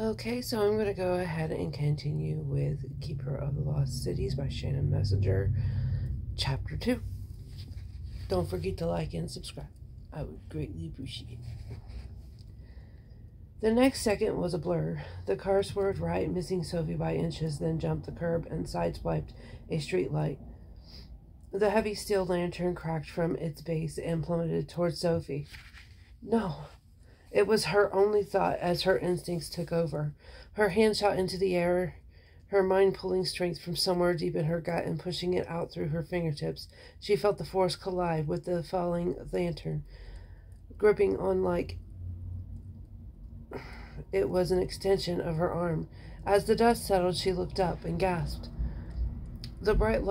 Okay, so I'm going to go ahead and continue with Keeper of the Lost Cities by Shannon Messenger, Chapter 2. Don't forget to like and subscribe. I would greatly appreciate it. The next second was a blur. The car swerved right, missing Sophie by inches, then jumped the curb and sideswiped a street light. The heavy steel lantern cracked from its base and plummeted towards Sophie. No! It was her only thought as her instincts took over. Her hand shot into the air, her mind pulling strength from somewhere deep in her gut and pushing it out through her fingertips. She felt the force collide with the falling lantern, gripping on like it was an extension of her arm. As the dust settled, she looked up and gasped. The bright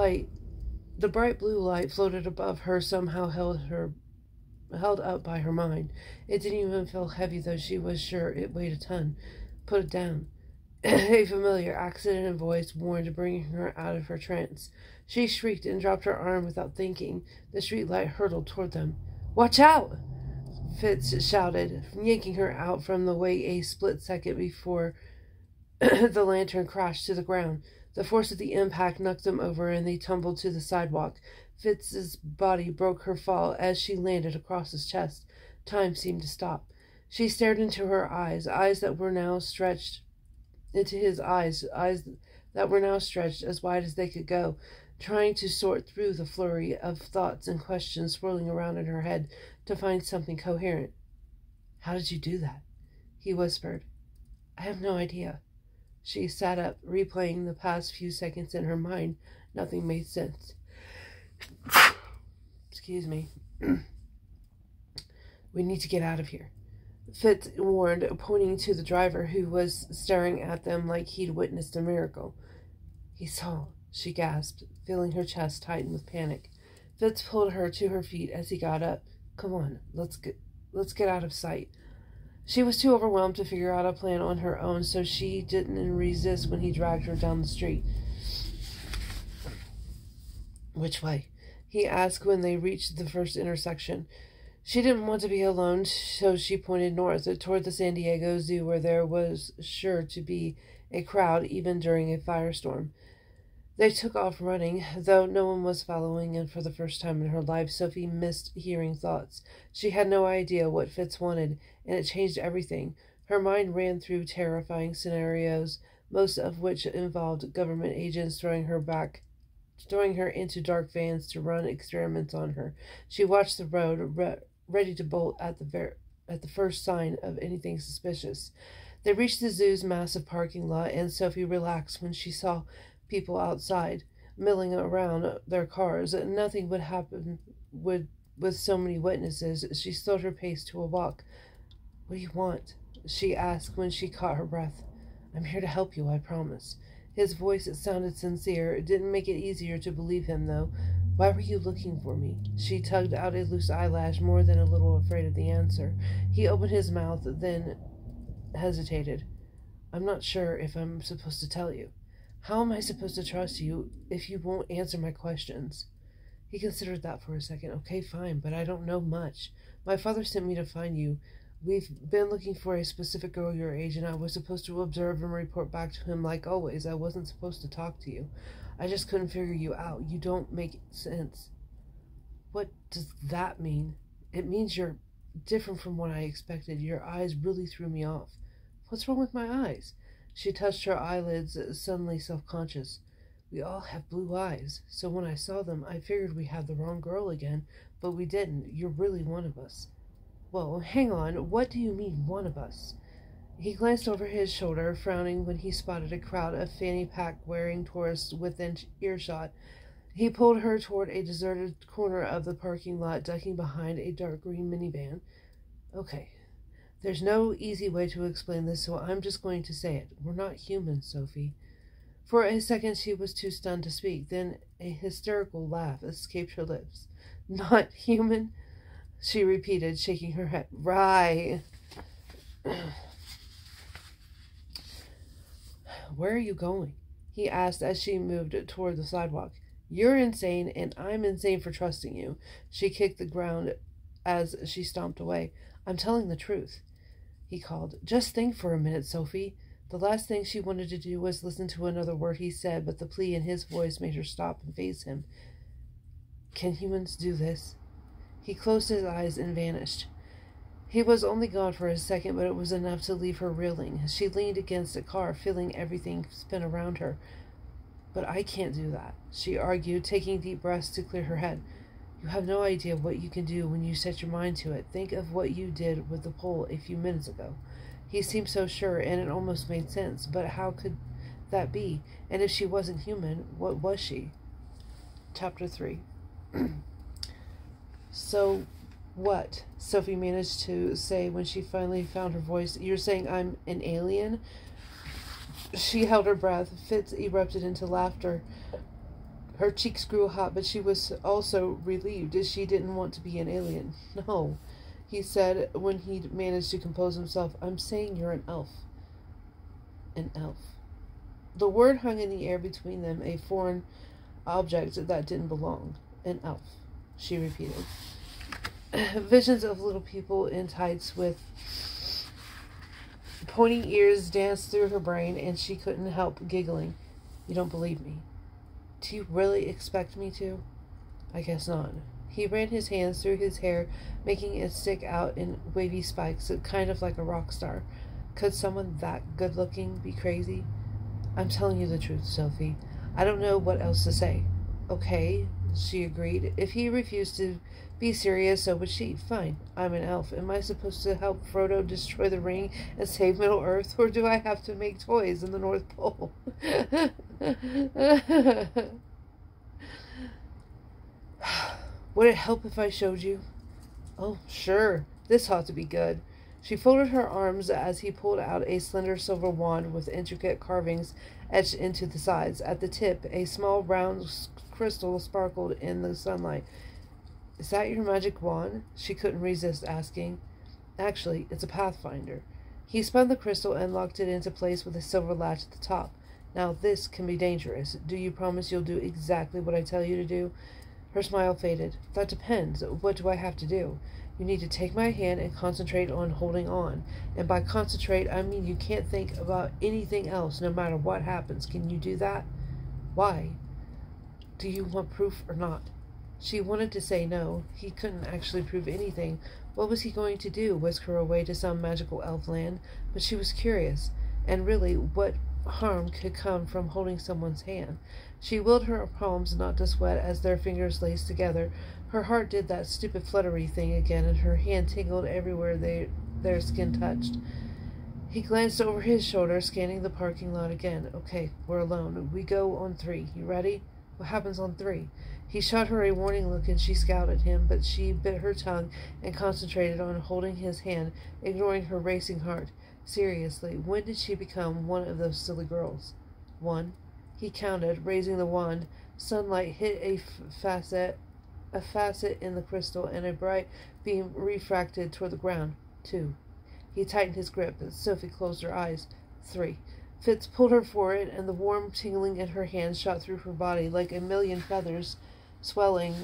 blue light floated above her, somehow held up by her mind. It didn't even feel heavy, though she was sure it weighed a ton. Put it down. A familiar, accident voice warned, bringing her out of her trance. She shrieked and dropped her arm without thinking. The streetlight hurtled toward them. "Watch out!" Fitz shouted, yanking her out from the way a split second before the lantern crashed to the ground. The force of the impact knocked them over, and they tumbled to the sidewalk. Fitz's body broke her fall as she landed across his chest. Time seemed to stop. She stared into her eyes, eyes that were now stretched into his eyes that were now stretched as wide as they could go, trying to sort through the flurry of thoughts and questions swirling around in her head to find something coherent. "How did you do that?" he whispered. "I have no idea." She sat up, replaying the past few seconds in her mind. Nothing made sense. Excuse me. "We need to get out of here," Fitz warned, pointing to the driver, who was staring at them like he'd witnessed a miracle. "He saw," she gasped, feeling her chest tighten with panic. Fitz pulled her to her feet as he got up. "Come on, let's get out of sight." She was too overwhelmed to figure out a plan on her own, so she didn't resist when he dragged her down the street. "Which way?" he asked when they reached the first intersection. She didn't want to be alone, so she pointed north, toward the San Diego Zoo, where there was sure to be a crowd even during a firestorm. They took off running, though no one was following, and for the first time in her life, Sophie missed hearing thoughts. She had no idea what Fitz wanted, and it changed everything. Her mind ran through terrifying scenarios, most of which involved government agents throwing her into dark vans to run experiments on her. She watched the road, ready to bolt at the first sign of anything suspicious. They reached the zoo's massive parking lot, and Sophie relaxed when she saw people outside, milling around their cars. Nothing would happen with so many witnesses. She slowed her pace to a walk. "What do you want?" she asked when she caught her breath. "I'm here to help you, I promise." His voice sounded sincere. It didn't make it easier to believe him, though. "Why were you looking for me?" She tugged out a loose eyelash, more than a little afraid of the answer. He opened his mouth, then hesitated. "I'm not sure if I'm supposed to tell you." "How am I supposed to trust you if you won't answer my questions?" He considered that for a second. "Okay, fine, but I don't know much. My father sent me to find you. We've been looking for a specific girl your age, and I was supposed to observe and report back to him like always. I wasn't supposed to talk to you. I just couldn't figure you out. You don't make sense." "What does that mean?" "It means you're different from what I expected. Your eyes really threw me off." "What's wrong with my eyes?" She touched her eyelids, suddenly self-conscious. "We all have blue eyes, so when I saw them, I figured we had the wrong girl again, but we didn't. You're really one of us." "Whoa, hang on. What do you mean, one of us?" He glanced over his shoulder, frowning when he spotted a crowd of fanny-pack-wearing tourists within earshot. He pulled her toward a deserted corner of the parking lot, ducking behind a dark green minivan. "Okay. There's no easy way to explain this, so I'm just going to say it. We're not human, Sophie." For a second she was too stunned to speak. Then a hysterical laugh escaped her lips. "Not human?" she repeated, shaking her head. "Right." "Where are you going?" he asked as she moved toward the sidewalk. "You're insane, and I'm insane for trusting you." She kicked the ground as she stomped away. "I'm telling the truth," he called. "Just think for a minute, Sophie. The last thing she wanted to do was listen to another word he said, but the plea in his voice made her stop and face him. Can humans do this? He closed his eyes and vanished. He was only gone for a second, but it was enough to leave her reeling. She leaned against a car, feeling everything spin around her. But I can't do that, she argued, taking deep breaths to clear her head. You have no idea what you can do when you set your mind to it. Think of what you did with the pole a few minutes ago. He seemed so sure, and it almost made sense. But how could that be? And if she wasn't human, what was she? Chapter 3. So, what? Sophie managed to say when she finally found her voice. You're saying I'm an alien? She held her breath. Fitz erupted into laughter. Her cheeks grew hot, but she was also relieved, as she didn't want to be an alien. No, he said when he'd managed to compose himself. I'm saying you're an elf. An elf. The word hung in the air between them, a foreign object that didn't belong. An elf, she repeated. Visions of little people in tights with pointing ears danced through her brain, and she couldn't help giggling. You don't believe me? Do you really expect me to? I guess not. He ran his hands through his hair, making it stick out in wavy spikes, kind of like a rock star. Could someone that good-looking be crazy? I'm telling you the truth, Sophie. I don't know what else to say. Okay, she agreed. If he refused to be serious, so would she. Fine. I'm an elf. Am I supposed to help Frodo destroy the ring and save Middle-earth, or do I have to make toys in the North Pole? Would it help if I showed you? Oh, sure. This ought to be good. She folded her arms as he pulled out a slender silver wand with intricate carvings etched into the sides. At the tip, a small round crystal sparkled in the sunlight. Is that your magic wand? She couldn't resist asking. Actually, it's a pathfinder. He spun the crystal and locked it into place with a silver latch at the top. Now this can be dangerous. Do you promise you'll do exactly what I tell you to do? Her smile faded. That depends. What do I have to do? You need to take my hand and concentrate on holding on. And by concentrate, I mean you can't think about anything else, no matter what happens. Can you do that? Why? Do you want proof or not? She wanted to say no. He couldn't actually prove anything. What was he going to do? Whisk her away to some magical elf land? But she was curious. And really, what harm could come from holding someone's hand? She willed her palms not to sweat as their fingers laced together. Her heart did that stupid fluttery thing again, and her hand tingled everywhere their skin touched. He glanced over his shoulder, scanning the parking lot again. Okay, we're alone. We go on 3. You ready? What happens on 3? He shot her a warning look, and she scowled at him, but she bit her tongue and concentrated on holding his hand, ignoring her racing heart. Seriously, when did she become one of those silly girls? 1. He counted, raising the wand. Sunlight hit a facet in the crystal, and a bright beam refracted toward the ground. 2. He tightened his grip, and Sophie closed her eyes. 3. Fitz pulled her forward, and the warm tingling in her hands shot through her body like a million feathers swelling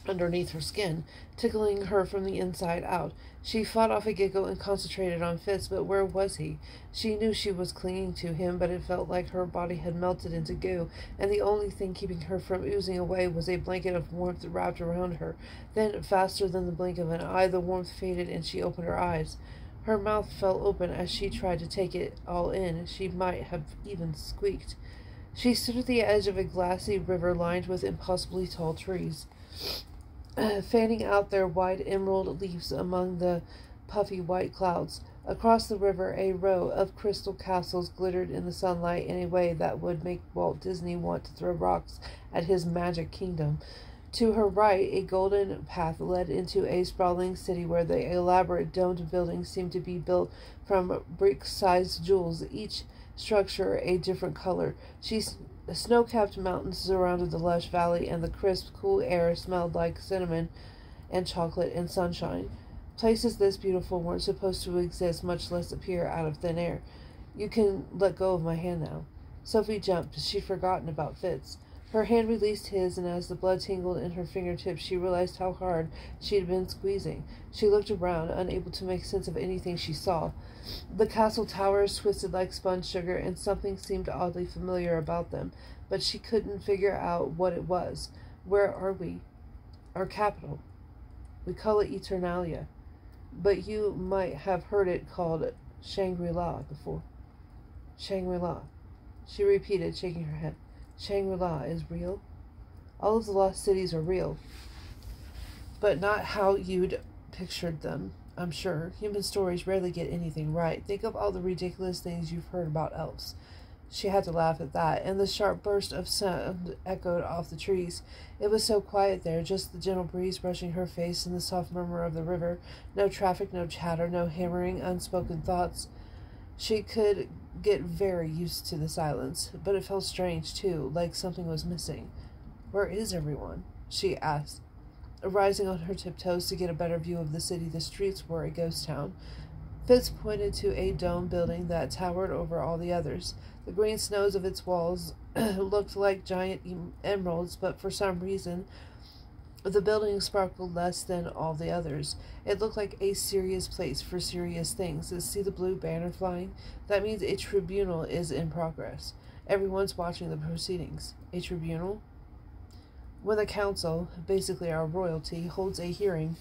underneath her skin, tickling her from the inside out. She fought off a giggle and concentrated on Fitz, but where was he? She knew she was clinging to him, but it felt like her body had melted into goo, and the only thing keeping her from oozing away was a blanket of warmth wrapped around her. Then, faster than the blink of an eye, the warmth faded, and she opened her eyes. Her mouth fell open as she tried to take it all in. She might have even squeaked. She stood at the edge of a glassy river lined with impossibly tall trees, fanning out their wide emerald leaves among the puffy white clouds. Across the river, a row of crystal castles glittered in the sunlight in a way that would make Walt Disney want to throw rocks at his magic kingdom. To her right, a golden path led into a sprawling city where the elaborate domed buildings seemed to be built from brick-sized jewels, each structure a different color. Snow-capped mountains surrounded the lush valley, and the crisp, cool air smelled like cinnamon and chocolate and sunshine. Places this beautiful weren't supposed to exist, much less appear out of thin air. You can let go of my hand now. Sophie jumped. She'd forgotten about Fitz. Her hand released his, and as the blood tingled in her fingertips, she realized how hard she had been squeezing. She looked around, unable to make sense of anything she saw. The castle towers twisted like spun sugar, and something seemed oddly familiar about them, but she couldn't figure out what it was. Where are we? Our capital. We call it Eternalia, but you might have heard it called Shangri-La before. Shangri-La, she repeated, shaking her head. Shangri-La is real? All of the lost cities are real, but not how you'd pictured them, I'm sure. Human stories rarely get anything right. Think of all the ridiculous things you've heard about elves. She had to laugh at that, and the sharp burst of sound echoed off the trees. It was so quiet there, just the gentle breeze brushing her face and the soft murmur of the river. No traffic, no chatter, no hammering, unspoken thoughts. She could get very used to the silence, but it felt strange, too, like something was missing. Where is everyone? She asked, rising on her tiptoes to get a better view of the city. The streets were a ghost town. Fitz pointed to a dome building that towered over all the others. The green snows of its walls looked like giant emeralds, but for some reason the building sparkled less than all the others. It looked like a serious place for serious things. See the blue banner flying? That means a tribunal is in progress. Everyone's watching the proceedings. A tribunal? When the council, basically our royalty, holds a hearing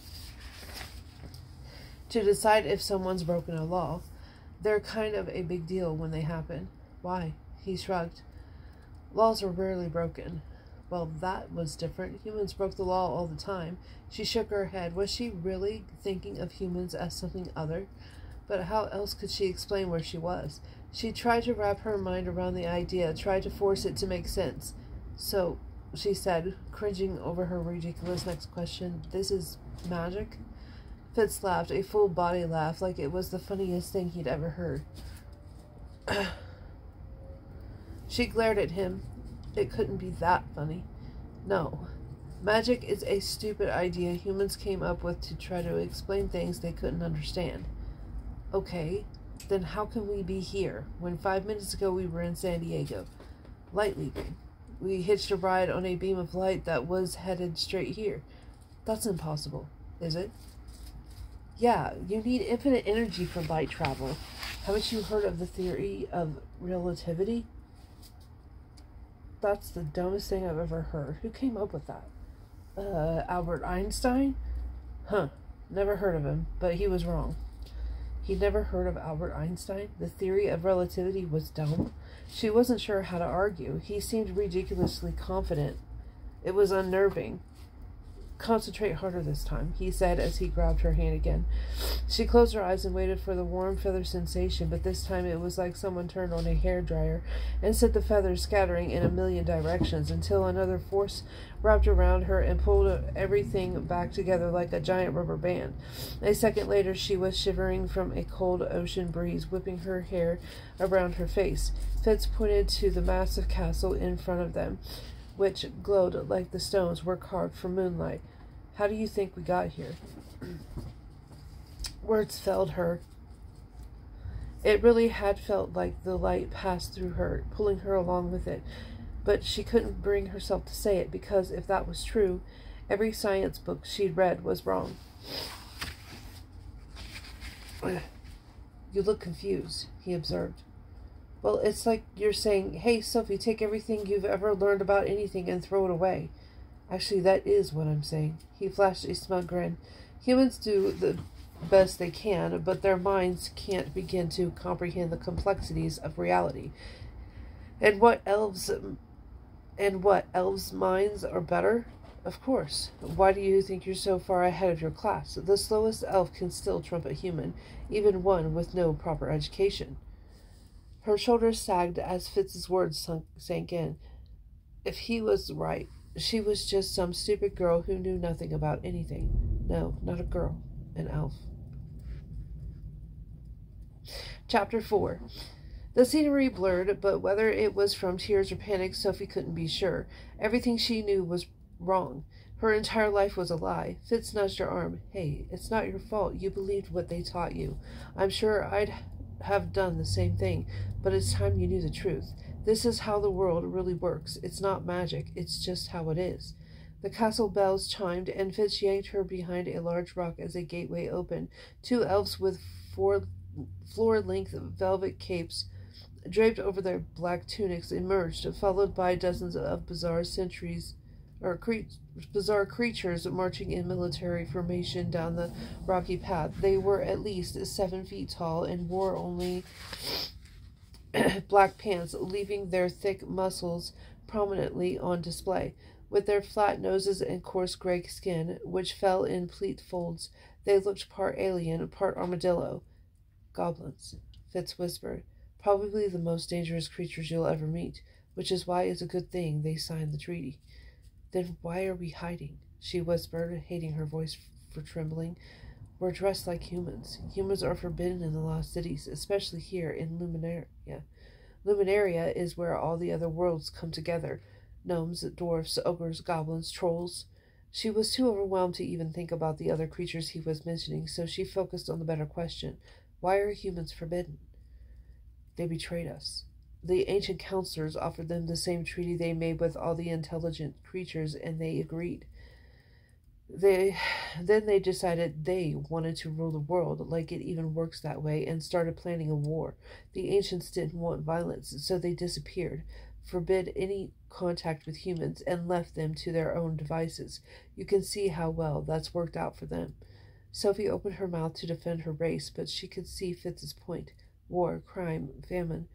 to decide if someone's broken a law. They're kind of a big deal when they happen. Why? He shrugged. Laws are rarely broken. Well, that was different. Humans broke the law all the time. She shook her head. Was she really thinking of humans as something other? But how else could she explain where she was? She tried to wrap her mind around the idea, tried to force it to make sense. So, she said, cringing over her ridiculous next question, this is magic? Fitz laughed, a full body laugh, like it was the funniest thing he'd ever heard. She glared at him. It couldn't be that funny. No. Magic is a stupid idea humans came up with to try to explain things they couldn't understand. Okay, then how can we be here when 5 minutes ago we were in San Diego? Light leaping. We hitched a ride on a beam of light that was headed straight here. That's impossible, is it? Yeah, you need infinite energy for light travel. Haven't you heard of the theory of relativity? That's the dumbest thing I've ever heard. Who came up with that? Albert Einstein? Huh. Never heard of him, but he was wrong. He'd never heard of Albert Einstein? The theory of relativity was dumb? She wasn't sure how to argue. He seemed ridiculously confident. It was unnerving. Concentrate harder this time, he said as he grabbed her hand again. She closed her eyes and waited for the warm feather sensation, but this time it was like someone turned on a hairdryer and sent the feathers scattering in a million directions until another force wrapped around her and pulled everything back together like a giant rubber band. A second later, she was shivering from a cold ocean breeze whipping her hair around her face. Fitz pointed to the massive castle in front of them, which glowed like the stones were carved from moonlight. How do you think we got here? Words failed her. It really had felt like the light passed through her, pulling her along with it. But she couldn't bring herself to say it, because if that was true, every science book she'd read was wrong. You look confused, he observed. Well, it's like you're saying, hey, Sophie, take everything you've ever learned about anything and throw it away. Actually, that is what I'm saying. He flashed a smug grin. Humans do the best they can, but their minds can't begin to comprehend the complexities of reality. And what elves' minds are better? Of course. Why do you think you're so far ahead of your class? The slowest elf can still trump a human, even one with no proper education. Her shoulders sagged as Fitz's words sank in. If he was right, she was just some stupid girl who knew nothing about anything. No, not a girl, an elf. Chapter 4. The scenery blurred, but whether it was from tears or panic, Sophie couldn't be sure. Everything she knew was wrong. Her entire life was a lie. Fitz nudged her arm. Hey, it's not your fault. You believed what they taught you. I'm sure I'd have done the same thing, but it's time you knew the truth. This is how the world really works. It's not magic, it's just how it is. The castle bells chimed, and Fitz yanked her behind a large rock as a gateway opened. Two elves with floor-length velvet capes draped over their black tunics emerged, followed by dozens of bizarre creatures marching in military formation down the rocky path. They were at least 7 feet tall and wore only black pants, leaving their thick muscles prominently on display. With their flat noses and coarse gray skin, which fell in pleat folds, they looked part alien, part armadillo. Goblins, Fitz whispered. Probably the most dangerous creatures you'll ever meet, which is why it's a good thing they signed the treaty. Then why are we hiding? She whispered, hating her voice for trembling. We're dressed like humans. Humans are forbidden in the lost cities, especially here in Luminaria. Luminaria is where all the other worlds come together. Gnomes, dwarfs, ogres, goblins, trolls. She was too overwhelmed to even think about the other creatures he was mentioning, so she focused on the better question. Why are humans forbidden? They betrayed us. The ancient counselors offered them the same treaty they made with all the intelligent creatures, and they agreed. Then they decided they wanted to rule the world, like it even works that way, and started planning a war. The ancients didn't want violence, so they disappeared, forbid any contact with humans, and left them to their own devices. You can see how well that's worked out for them. Sophie opened her mouth to defend her race, but she could see Fitz's point. War, crime, famine.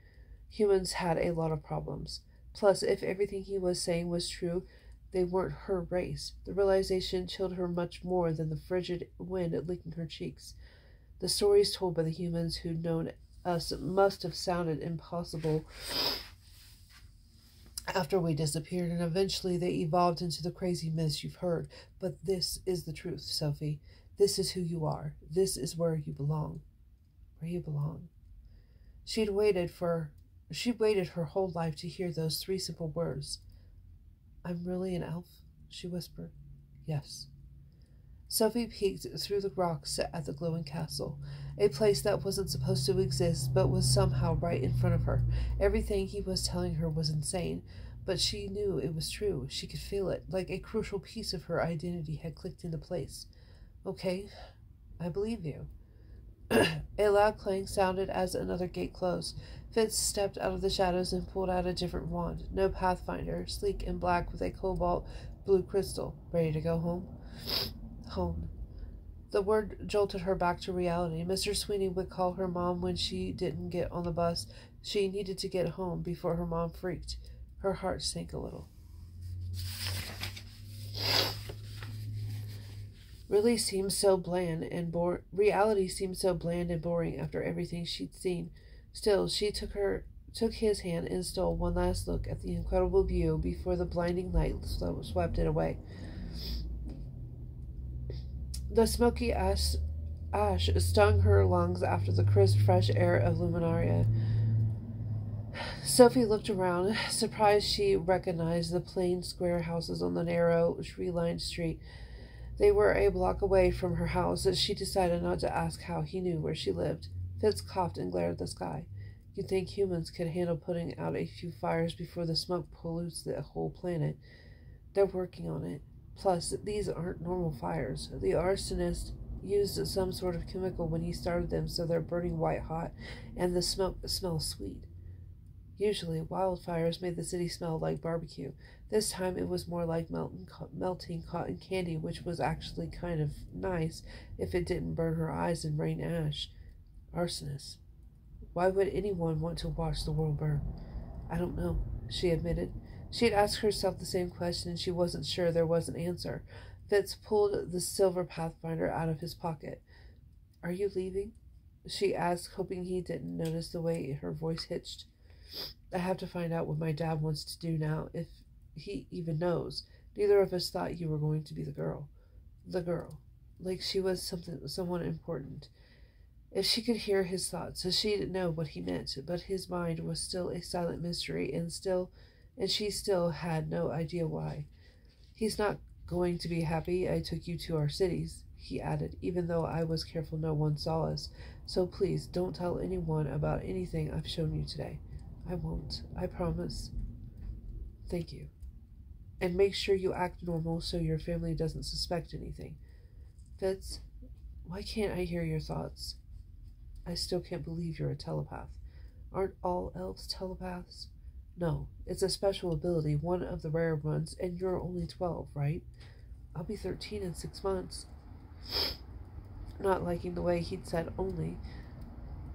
Humans had a lot of problems. Plus, if everything he was saying was true, they weren't her race. The realization chilled her much more than the frigid wind licking her cheeks. The stories told by the humans who'd known us must have sounded impossible after we disappeared, and eventually they evolved into the crazy myths you've heard. But this is the truth, Sophie. This is who you are. This is where you belong. Where you belong. She'd waited her whole life to hear those 3 simple words. I'm really an elf, she whispered. Yes. Sophie peeked through the rocks at the glowing castle, a place that wasn't supposed to exist but was somehow right in front of her. Everything he was telling her was insane, but she knew it was true. She could feel it, like a crucial piece of her identity had clicked into place. Okay, I believe you. A loud clang sounded as another gate closed. Fitz stepped out of the shadows and pulled out a different wand. No Pathfinder, sleek and black with a cobalt blue crystal. Ready to go home? Home. The word jolted her back to reality. Mr. Sweeney would call her mom when she didn't get on the bus. She needed to get home before her mom freaked. Her heart sank a little. Reality seemed so bland and boring after everything she'd seen. Still, she took his hand and stole one last look at the incredible view before the blinding light swept it away. The smoky ash stung her lungs after the crisp, fresh air of Luminaria. Sophie looked around, surprised she recognized the plain, square houses on the narrow, tree-lined street. They were a block away from her house, and she decided not to ask how he knew where she lived. Fitz coughed and glared at the sky. You'd think humans could handle putting out a few fires before the smoke pollutes the whole planet. They're working on it. Plus, these aren't normal fires. The arsonist used some sort of chemical when he started them, so they're burning white hot, and the smoke smells sweet. Usually, wildfires made the city smell like barbecue. This time it was more like melting cotton candy, which was actually kind of nice if it didn't burn her eyes and rain ash. Arsonists. Why would anyone want to watch the world burn? I don't know, she admitted. She had asked herself the same question, and she wasn't sure there was an answer. Fitz pulled the silver Pathfinder out of his pocket. Are you leaving? She asked, hoping he didn't notice the way her voice hitched. I have to find out what my dad wants to do now, if he even knows. Neither of us thought you were going to be the girl. The girl. Like she was someone important. If she could hear his thoughts, she'd know what he meant, but his mind was still a silent mystery, and she still had no idea why. He's not going to be happy I took you to our cities, he added, even though I was careful no one saw us. So please don't tell anyone about anything I've shown you today. I won't. I promise. Thank you. And make sure you act normal so your family doesn't suspect anything. Fitz, why can't I hear your thoughts? I still can't believe you're a telepath. Aren't all elves telepaths? No, it's a special ability, one of the rare ones, and you're only 12, right? I'll be 13 in 6 months. Not liking the way he'd said only.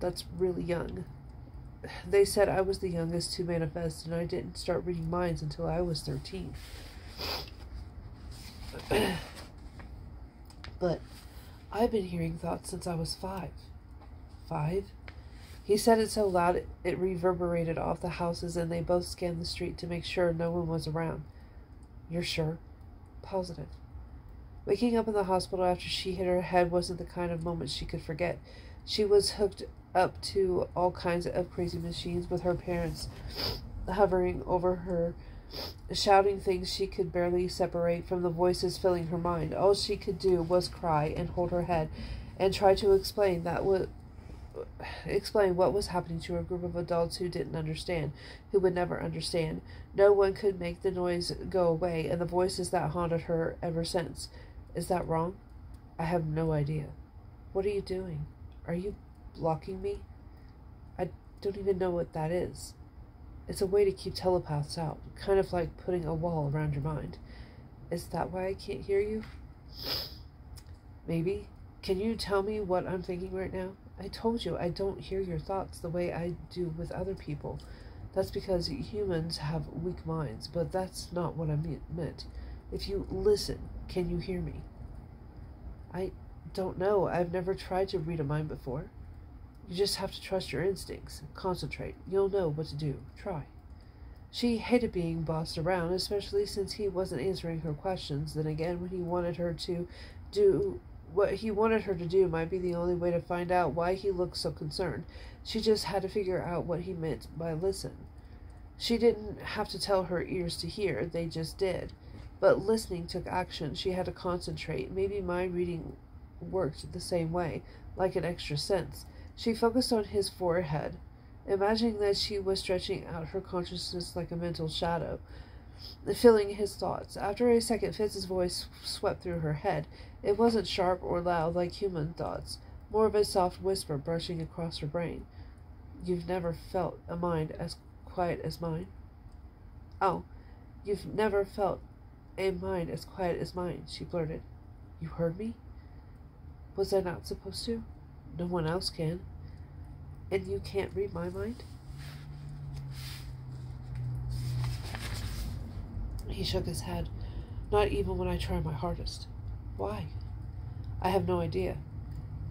That's really young. They said I was the youngest to manifest, and I didn't start reading minds until I was 13. But I've been hearing thoughts since I was 5. 5? He said it so loud it reverberated off the houses, and they both scanned the street to make sure no one was around. You're sure? Positive. Waking up in the hospital after she hit her head wasn't the kind of moment she could forget. She was hooked up to all kinds of crazy machines with her parents hovering over her, shouting things she could barely separate from the voices filling her mind. All she could do was cry and hold her head and try to explain what was happening to a group of adults who didn't understand, who would never understand. No one could make the noise go away, and the voices that haunted her ever since. Is that wrong? I have no idea. What are you doing? Are you blocking me? I don't even know what that is. It's a way to keep telepaths out, kind of like putting a wall around your mind. Is that why I can't hear you? Maybe. Can you tell me what I'm thinking right now? I told you I don't hear your thoughts the way I do with other people. That's because humans have weak minds, but that's not what I meant. If you listen, can you hear me? I don't know. I've never tried to read a mind before. You just have to trust your instincts. Concentrate. You'll know what to do. Try. She hated being bossed around, especially since he wasn't answering her questions. Then again, when he wanted her to do what he wanted her to do might be the only way to find out why he looked so concerned. She just had to figure out what he meant by listen. She didn't have to tell her ears to hear. They just did. But listening took action. She had to concentrate. Maybe mind reading worked the same way, like an extra sense. She focused on his forehead, imagining that she was stretching out her consciousness like a mental shadow, filling his thoughts. After a second, Fitz's voice swept through her head. It wasn't sharp or loud like human thoughts, more of a soft whisper brushing across her brain. You've never felt a mind as quiet as mine? Oh, you've never felt a mind as quiet as mine, she blurted. You heard me? Was I not supposed to? No one else can. And you can't read my mind? He shook his head. Not even when I try my hardest. Why? I have no idea.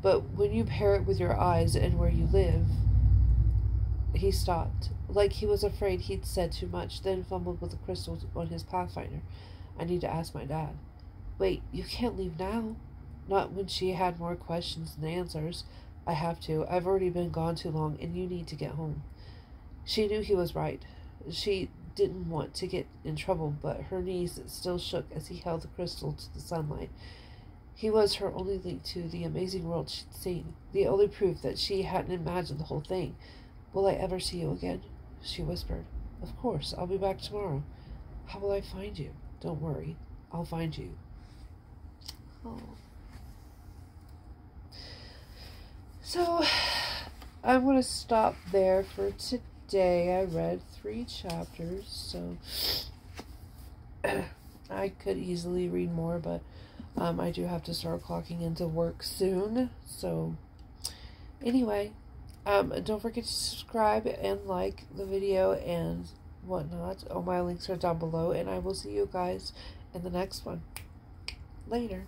But when you pair it with your eyes and where you live... He stopped, like he was afraid he'd said too much, then fumbled with the crystal on his pathfinder. I need to ask my dad. Wait, you can't leave now. Not when she had more questions than answers. I have to. I've already been gone too long, and you need to get home. She knew he was right. She didn't want to get in trouble, but her knees still shook as he held the crystal to the sunlight. He was her only link to the amazing world she'd seen, the only proof that she hadn't imagined the whole thing. Will I ever see you again? She whispered. Of course. I'll be back tomorrow. How will I find you? Don't worry. I'll find you. Oh. So, I'm going to stop there for today. I read 3 chapters, so I could easily read more, but I do have to start clocking into work soon. So, anyway, don't forget to subscribe and like the video and whatnot. All my links are down below, and I will see you guys in the next one. Later.